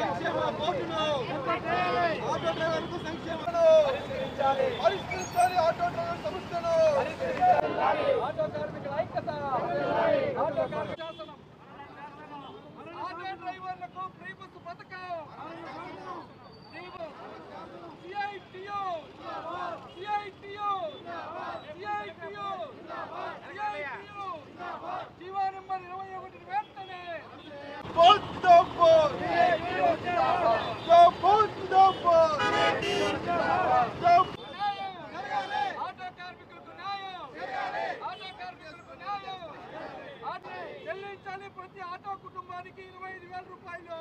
సంక్షేమ బోర్డును ఆటో డ్రైవర్లకు సంక్షేమను పరిష్కరించాలి. ఆటో డ్రైవర్ సమస్యను ఆటో కార్మికుల ఐక్యత ఆటో కార్మిక శాసనం ఆటో డ్రైవర్లకు ఫ్రీ బస్సు పథకం జీవో నెంబర్ 21 వెంటనే ఆటో కార్మికులకు న్యాయం చెల్లించాలి. ప్రతి ఆటో కుటుంబానికి 25,000 రూపాయలు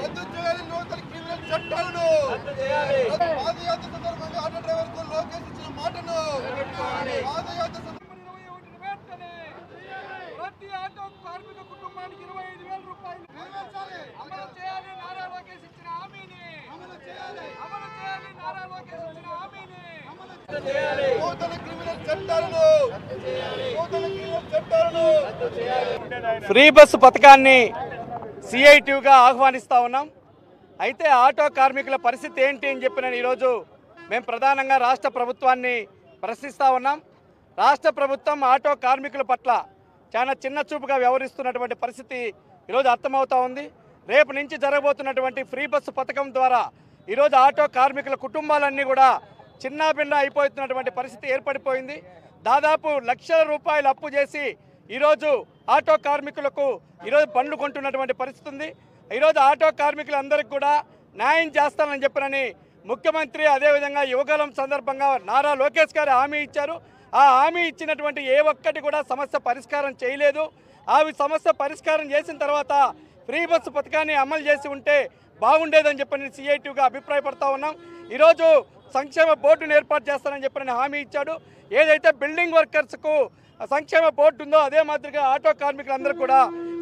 రద్దు చేయాలి. నూతన క్రిమినల్ చట్టాలను పాదయాత్ర సందర్భంగా ఆటో డ్రైవర్కు లోకేష్ ఇచ్చిన మాటను పాదయాత్ర 21 వెంటనే ప్రతి ఆటో కార్మిక కుటుంబానికి 25,000 రూపాయలు అమలు చేయాలి. నారా లోకేష్ ఇచ్చిన హామీని అమలు చేయాలి. నారా లోకేష్ ఇచ్చిన హామీని నూతన క్రిమినల్ చట్టాలను ఫ్రీ బస్సు పథకాన్ని సిఐటిగా ఆహ్వానిస్తూ ఉన్నాం. అయితే ఆటో కార్మికుల పరిస్థితి ఏంటి అని చెప్పి నేను ఈరోజు మేము ప్రధానంగా రాష్ట్ర ప్రభుత్వాన్ని ప్రశ్నిస్తూ ఉన్నాం. రాష్ట్ర ప్రభుత్వం ఆటో కార్మికుల పట్ల చాలా చిన్న చూపుగా వ్యవహరిస్తున్నటువంటి పరిస్థితి ఈరోజు అర్థమవుతూ ఉంది. రేపు నుంచి జరగబోతున్నటువంటి ఫ్రీ బస్సు పథకం ద్వారా ఈరోజు ఆటో కార్మికుల కుటుంబాలన్నీ కూడా చిన్నాభిన్న అయిపోతున్నటువంటి పరిస్థితి ఏర్పడిపోయింది. దాదాపు లక్షల రూపాయలు అప్పు చేసి ఈరోజు ఆటో కార్మికులకు ఈరోజు బండ్లు కొంటున్నటువంటి పరిస్థితి ఉంది. ఈరోజు ఆటో కార్మికులందరికీ కూడా న్యాయం చేస్తానని చెప్పినని ముఖ్యమంత్రి అదేవిధంగా యువగలం సందర్భంగా నారా లోకేష్ గారు హామీ ఇచ్చారు. ఆ హామీ ఇచ్చినటువంటి ఏ ఒక్కటి కూడా సమస్య పరిష్కారం చేయలేదు. ఆ సమస్య పరిష్కారం చేసిన తర్వాత ఫ్రీ బస్సు పథకాన్ని అమలు చేసి ఉంటే బాగుండేదని చెప్పని సిఐటిగా అభిప్రాయపడతా ఉన్నాం. ఈరోజు సంక్షేమ బోర్డును ఏర్పాటు చేస్తానని చెప్పని హామీ ఇచ్చాడు. ఏదైతే బిల్డింగ్ వర్కర్స్కు సంక్షేమ బోర్డు ఉందో అదే మాదిరిగా ఆటో కార్మికులందరూ కూడా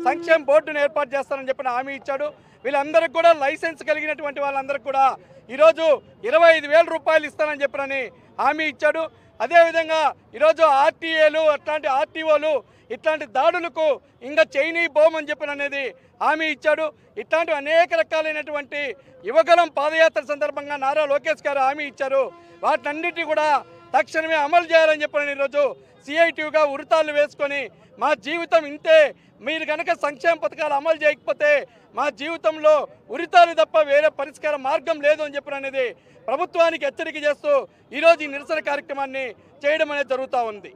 సంక్షేమ బోర్డును ఏర్పాటు చేస్తానని చెప్పిన హామీ ఇచ్చాడు. వీళ్ళందరికీ కూడా లైసెన్స్ కలిగినటువంటి వాళ్ళందరికీ కూడా ఈరోజు 25,000 రూపాయలు ఇస్తానని చెప్పని హామీ ఇచ్చాడు. అదేవిధంగా ఈరోజు ఆర్టీఏలు అట్లాంటి ఆర్టీఓలు ఇట్లాంటి దాడులకు ఇంకా చైనీ బోమని చెప్పిన అనేది హామీ ఇచ్చాడు. ఇట్లాంటి అనేక రకాలైనటువంటి యువగలం పాదయాత్ర సందర్భంగా నారా లోకేష్ గారు హామీ ఇచ్చారు. వాటన్నిటి కూడా తక్షణమే అమలు చేయాలని చెప్పని ఈరోజు సిఐటిగా ఉరితాళ్ళు వేసుకొని మా జీవితం ఇంతే, మీరు కనుక సంక్షేమ పథకాలు అమలు చేయకపోతే మా జీవితంలో ఉరితాలు తప్ప వేరే పరిష్కార మార్గం లేదు అని చెప్పిన అనేది ప్రభుత్వానికి హెచ్చరిక చేస్తూ ఈరోజు ఈ నిరసన కార్యక్రమాన్ని చేయడం అనేది జరుగుతూ ఉంది.